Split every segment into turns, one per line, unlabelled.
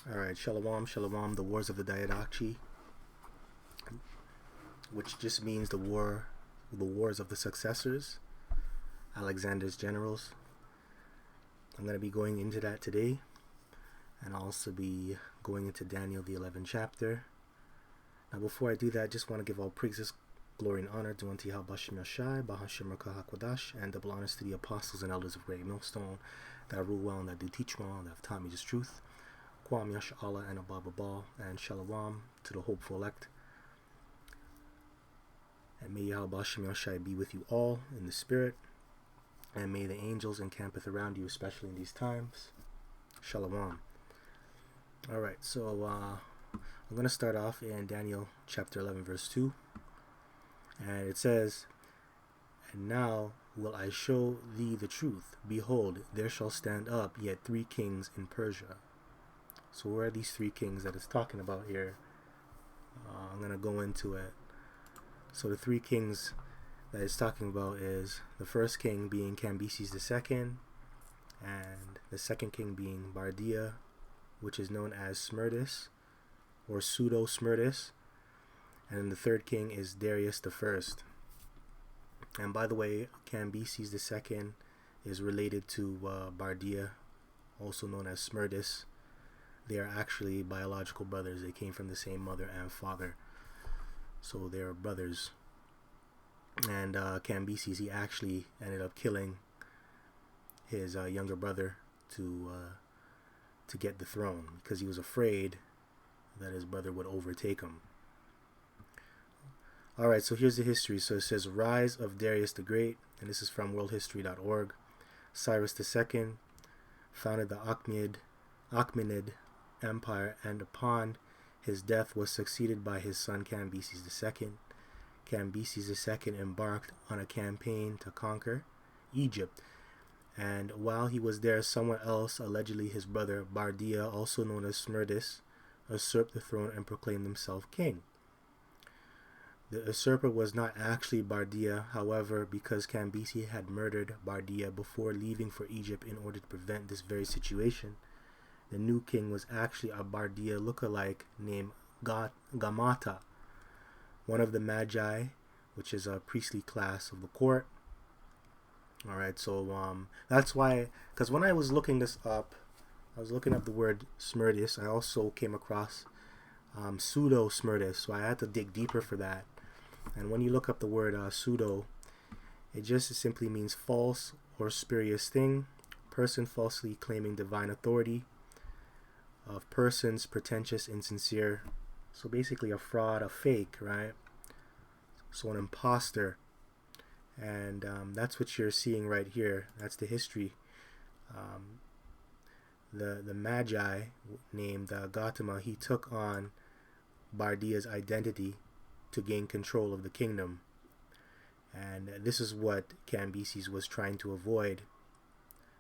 Alright, Shalom, Shalom, the Wars of the Diadachi, which just means the Wars of the Successors, Alexander's generals. I'm going to be going into that today, and I'll also be going into Daniel, the 11th chapter. Now, before I do that, I just want to give all praises, glory, and honor to Anti Habashim Yashai, Bahashim Rakahakwadash, and double honors to the apostles and elders of Great Millstone that rule well and that do teach well and that have taught me this truth. Kwam Yash Allah and Abba Bal and Shalom to the hopeful elect. And may Yahweh Hashem Yashai be with you all in the spirit. And may the angels encampeth around you, especially in these times. Shalom. Alright, so I'm going to start off in Daniel chapter 11 verse 2. And it says, "And now will I show thee the truth. Behold, there shall stand up yet 3 kings in Persia." So where are these 3 kings that it's talking about here? I'm going to go into it. So the 3 kings that it's talking about is the first king being Cambyses II, and the second king being Bardia, which is known as Smerdis, or Pseudo-Smerdis, and the third king is Darius I. And by the way, Cambyses II is related to Bardia, also known as Smerdis. They are actually biological brothers. They came from the same mother and father. So they are brothers. And Cambyses, he actually ended up killing his younger brother to get the throne because he was afraid that his brother would overtake him. Alright, so here's the history. So it says, "Rise of Darius the Great," and this is from worldhistory.org. "Cyrus II founded the Achaemenid Empire, and upon his death was succeeded by his son Cambyses II. Cambyses II embarked on a campaign to conquer Egypt, and while he was there, someone else, allegedly his brother Bardia, also known as Smerdis, usurped the throne and proclaimed himself king. The usurper was not actually Bardia, however, because Cambyses had murdered Bardia before leaving for Egypt in order to prevent this very situation. The new king was actually a Bardia lookalike named Gamata, one of the Magi, which is a priestly class of the court. Alright, so that's why, because when I was looking this up, I was looking up the word Smerdis. I also came across Pseudo-Smerdis, so I had to dig deeper for that. And when you look up the word pseudo, it just simply means false or spurious thing, person falsely claiming divine authority, of persons pretentious, insincere. So basically a fraud, a fake, right? So an imposter. And that's what you're seeing right here. That's the history. The Magi named Gautama, he took on Bardia's identity to gain control of the kingdom. And this is what Cambyses was trying to avoid.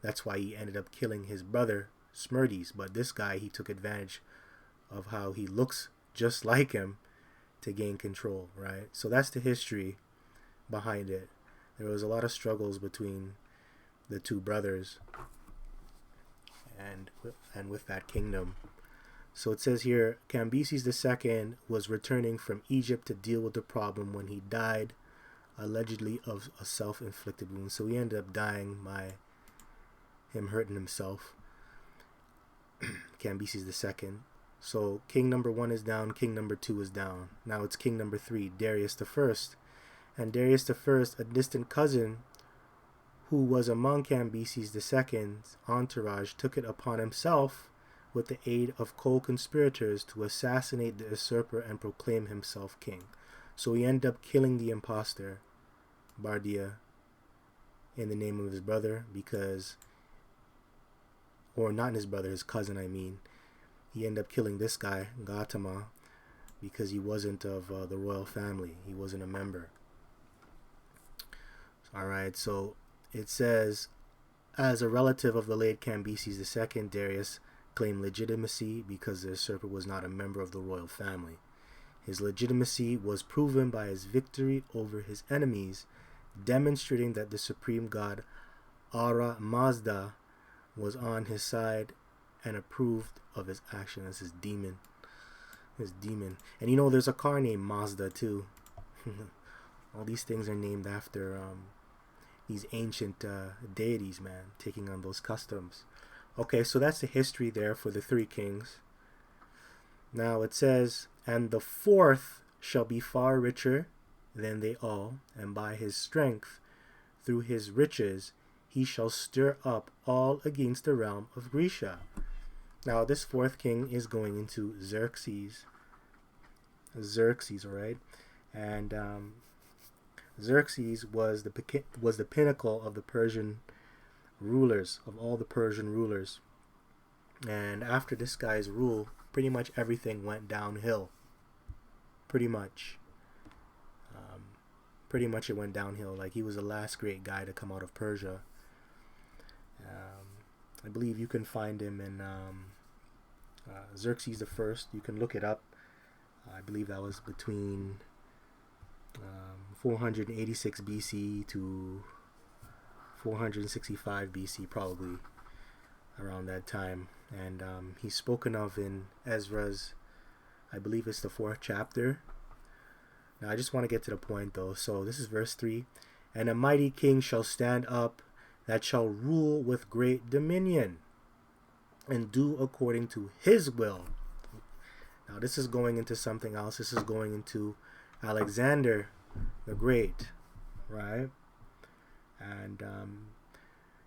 That's why he ended up killing his brother Smerdis. But this guy, he took advantage of how he looks just like him to gain control, right? So that's the history behind it. There was a lot of struggles between the 2 brothers and with that kingdom. So it says here, Cambyses II was returning from Egypt to deal with the problem when he died, allegedly of a self-inflicted wound. So he ended up dying by him hurting himself. Cambyses II. So king number 1 is down, king number 2 is down. Now it's king number 3, Darius I. And Darius I, a distant cousin who was among Cambyses II's entourage, took it upon himself with the aid of co-conspirators to assassinate the usurper and proclaim himself king. So he ended up killing the imposter, Bardia, in the name of his brother, because, or not his brother, his cousin, I mean. He ended up killing this guy, Gautama, because he wasn't of the royal family. He wasn't a member. Alright, so it says, as a relative of the late Cambyses II, Darius claimed legitimacy because the usurper was not a member of the royal family. His legitimacy was proven by his victory over his enemies, demonstrating that the supreme god Ara Mazda was on his side and approved of his action. That's his demon. His demon. And you know, there's a car named Mazda too. All these things are named after these ancient deities, man, taking on those customs. Okay, so that's the history there for the three kings. Now it says, and the fourth shall be far richer than they all, and by his strength, through his riches, he shall stir up all against the realm of Grecia. Now this fourth king is going into Xerxes. Xerxes, all right, and Xerxes was the pinnacle of the Persian rulers, of all the Persian rulers. And after this guy's rule, pretty much everything went downhill. Pretty much it went downhill. Like, he was the last great guy to come out of Persia. I believe you can find him in Xerxes the First. You can look it up. I believe that was between 486 BC to 465 BC, probably around that time. And he's spoken of in Ezra's, I believe it's the 4th chapter. Now I just want to get to the point though. So this is verse 3. And a mighty king shall stand up that shall rule with great dominion and do according to his will. Now this is going into something else. This is going into Alexander the Great, right? And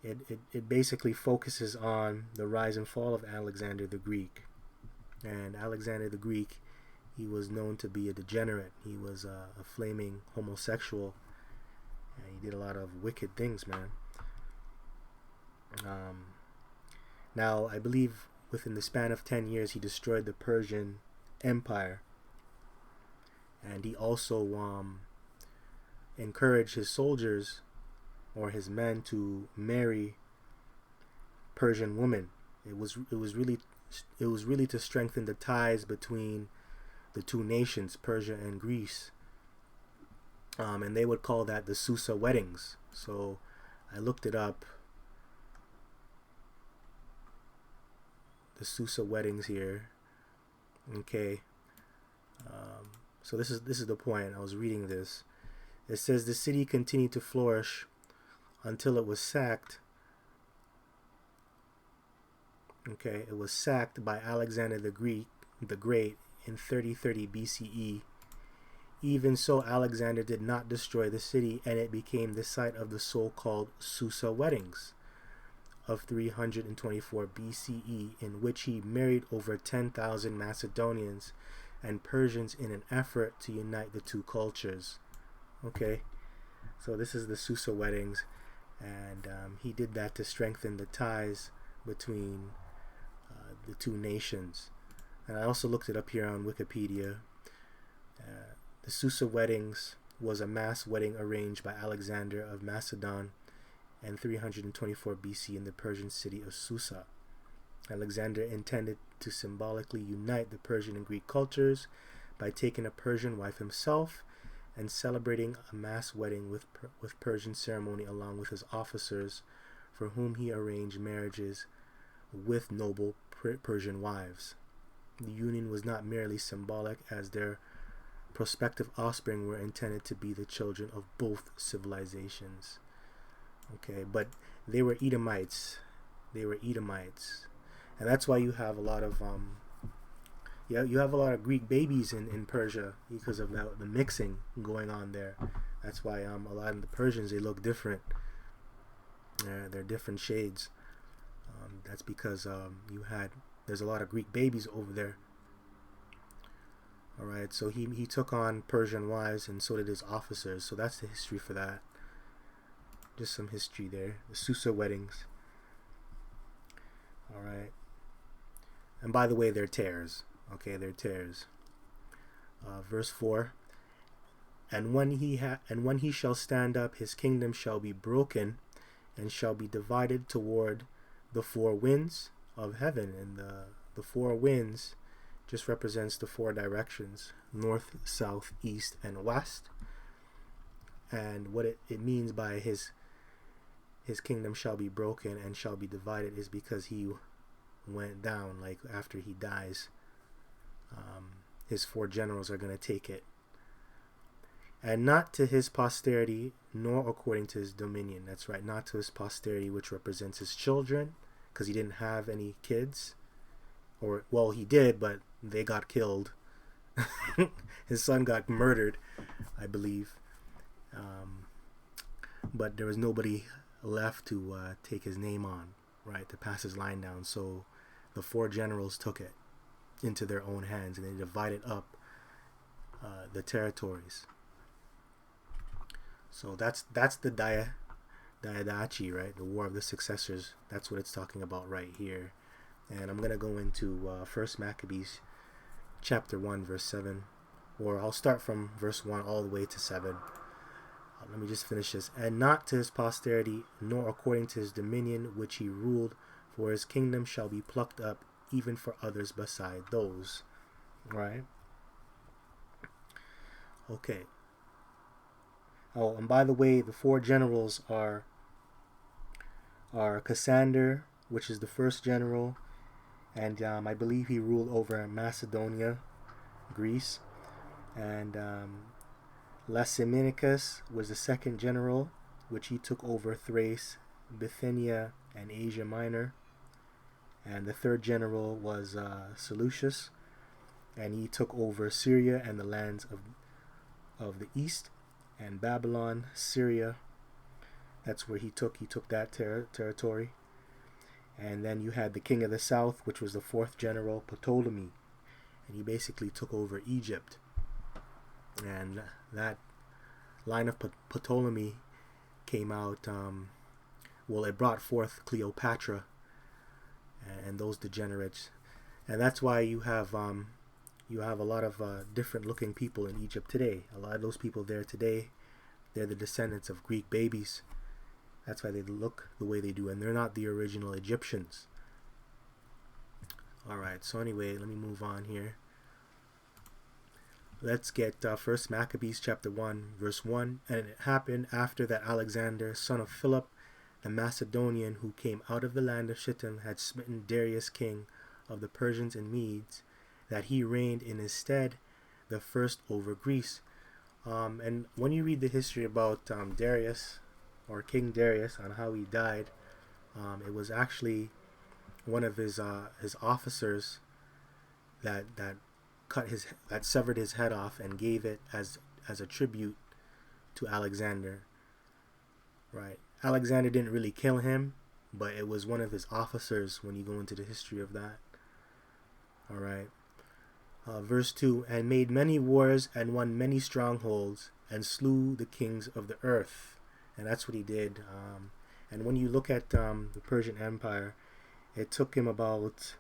it basically focuses on the rise and fall of Alexander the Greek. And Alexander the Greek, he was known to be a degenerate. He was a flaming homosexual. And he did a lot of wicked things, man. Now, I believe within the span of 10 years, he destroyed the Persian Empire. And he also encouraged his soldiers or his men to marry Persian women. It was really to strengthen the ties between the two nations, Persia and Greece. And they would call that the Susa weddings. So I looked it up. The Susa weddings here. Okay. So this is the point. I was reading this. It says the city continued to flourish until it was sacked. Okay, it was sacked by Alexander the Great in 3030 BCE. Even so, Alexander did not destroy the city, and it became the site of the so-called Susa weddings of 324 BCE, in which he married over 10,000 Macedonians and Persians in an effort to unite the two cultures. Okay, so this is the Susa weddings, and he did that to strengthen the ties between the two nations. And I also looked it up here on Wikipedia. The Susa weddings was a mass wedding arranged by Alexander of Macedon in 324 BC in the Persian city of Susa. Alexander intended to symbolically unite the Persian and Greek cultures by taking a Persian wife himself and celebrating a mass wedding with Persian ceremony along with his officers, for whom he arranged marriages with noble Persian wives. The union was not merely symbolic, as their prospective offspring were intended to be the children of both civilizations. Okay, but they were Edomites. And that's why you have a lot of you have a lot of Greek babies in Persia because of the mixing going on there. That's why a lot of the Persians, they look different. They're different shades. That's because there's a lot of Greek babies over there. All right, so he took on Persian wives, and so did his officers. So that's the history for that. Just some history there. The Susa weddings. All right. And by the way, they're tares. Okay, they're tares. Verse 4. And when he shall stand up, his kingdom shall be broken, and shall be divided toward the four winds of heaven. And the four winds just represents the four directions: north, south, east, and west. And what it means by his kingdom shall be broken and shall be divided is because he went down, like after he dies, his 4 generals are going to take it. And not to his posterity, nor according to his dominion. That's right, not to his posterity, which represents his children, because he didn't have any kids. Or, well, he did, but they got killed. His son got murdered, I believe. But there was nobody left to take his name on, right, to pass his line down. So the 4 generals took it into their own hands, and they divided up the territories. So that's the Diadachi, right? The War of the Successors. That's what it's talking about right here. And I'm going to go into 1 Maccabees chapter 1, verse 7. Or I'll start from verse 1 all the way to 7. Let me just finish this. And not to his posterity, nor according to his dominion which he ruled, for his kingdom shall be plucked up, even for others beside those. Right? Okay. Oh, and by the way, the 4 generals are Cassander, which is the first general, and I believe he ruled over Macedonia, Greece, and Lysimachus was the second general, which he took over Thrace, Bithynia, and Asia Minor, and the third general was Seleucus, and he took over Syria and the lands of the east, and Babylon, Syria. That's where he took that territory. And then you had the king of the south, which was the 4th general, Ptolemy, and he basically took over Egypt. And that line of Ptolemy came out, well, it brought forth Cleopatra and those degenerates. And that's why you have a lot of different looking people in Egypt today. A lot of those people there today, they're the descendants of Greek babies. That's why they look the way they do, and they're not the original Egyptians. Alright, so anyway, let me move on here. Let's get 1 Maccabees chapter 1, verse 1. And it happened after that Alexander, son of Philip, the Macedonian, who came out of the land of Shittim, had smitten Darius, king of the Persians and Medes, that he reigned in his stead, the first over Greece. And when you read the history about Darius, or King Darius, on how he died, it was actually one of his officers that severed his head off and gave it as a tribute to Alexander. Right. Alexander didn't really kill him, but it was one of his officers when you go into the history of that. Alright. Verse 2, and made many wars and won many strongholds and slew the kings of the earth. And that's what he did. And when you look at the Persian Empire, it took him about,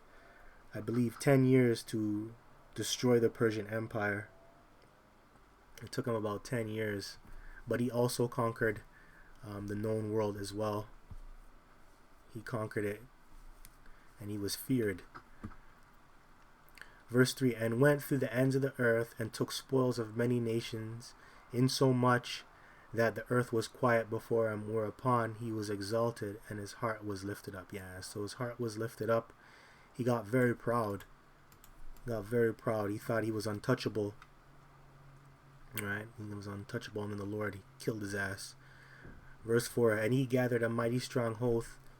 I believe, 10 years to destroy the Persian Empire. It took him about 10 years. But he also conquered the known world as well. He conquered it, and he was feared. Verse 3, and went through the ends of the earth, and took spoils of many nations, insomuch that the earth was quiet before him, whereupon he was exalted, and his heart was lifted up. Yeah, so his heart was lifted up. He got very proud. He thought he was untouchable. Right? He was untouchable, and then the Lord killed his ass. Verse 4, and he gathered a mighty strong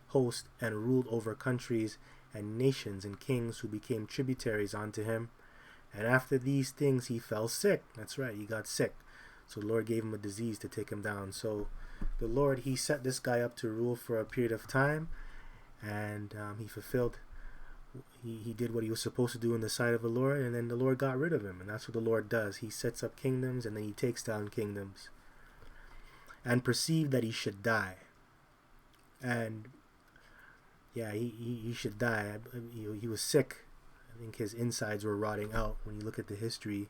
host, and ruled over countries and nations and kings, who became tributaries unto him. And after these things he fell sick. That's right, he got sick. So the Lord gave him a disease to take him down. So the Lord, he set this guy up to rule for a period of time, and he fulfilled, he did what he was supposed to do in the sight of the Lord, and then the Lord got rid of him. And that's what the Lord does. He sets up kingdoms, and then he takes down kingdoms. And perceived that he should die. And yeah, he should die. He was sick. I think his insides were rotting out. When you look at the history,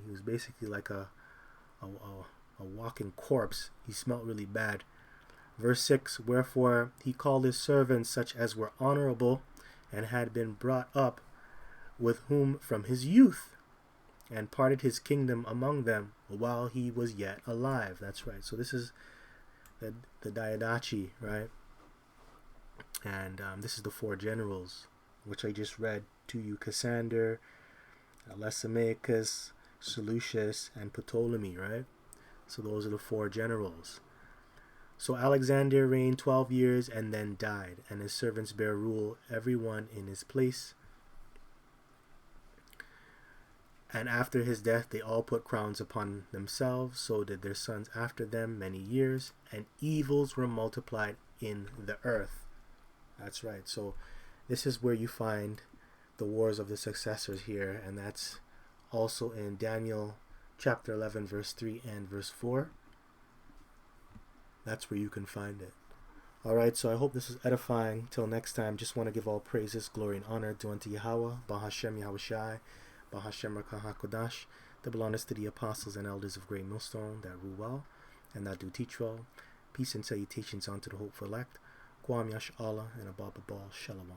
he was basically like a walking corpse. He smelled really bad. Verse 6, wherefore he called his servants, such as were honorable, and had been brought up with whom from his youth, and parted his kingdom among them while he was yet alive. That's right. So this is the Diadachi, right? And this is the four generals, which I just read to you: Cassander, Lysimachus, Seleucus, and Ptolemy, right? So those are the four generals. So Alexander reigned 12 years and then died, and his servants bare rule, every one in his place. And after his death they all put crowns upon themselves, so did their sons after them many years, and evils were multiplied in the earth. That's right. So this is where you find the Wars of the Successors here, and that's also in Daniel chapter 11 verse 3 and verse 4. That's where you can find it. Alright, so I hope this is edifying. Till next time, just want to give all praises, glory, and honor due unto Yahweh, Bahashem Yahushai, Bahashem Rakah HaKodash, that belongs to the apostles and elders of Great Millstone that rule well and that do teach well. Peace and salutations unto the hopeful elect. Kwam Yash Allah and Abba Babal Shalom.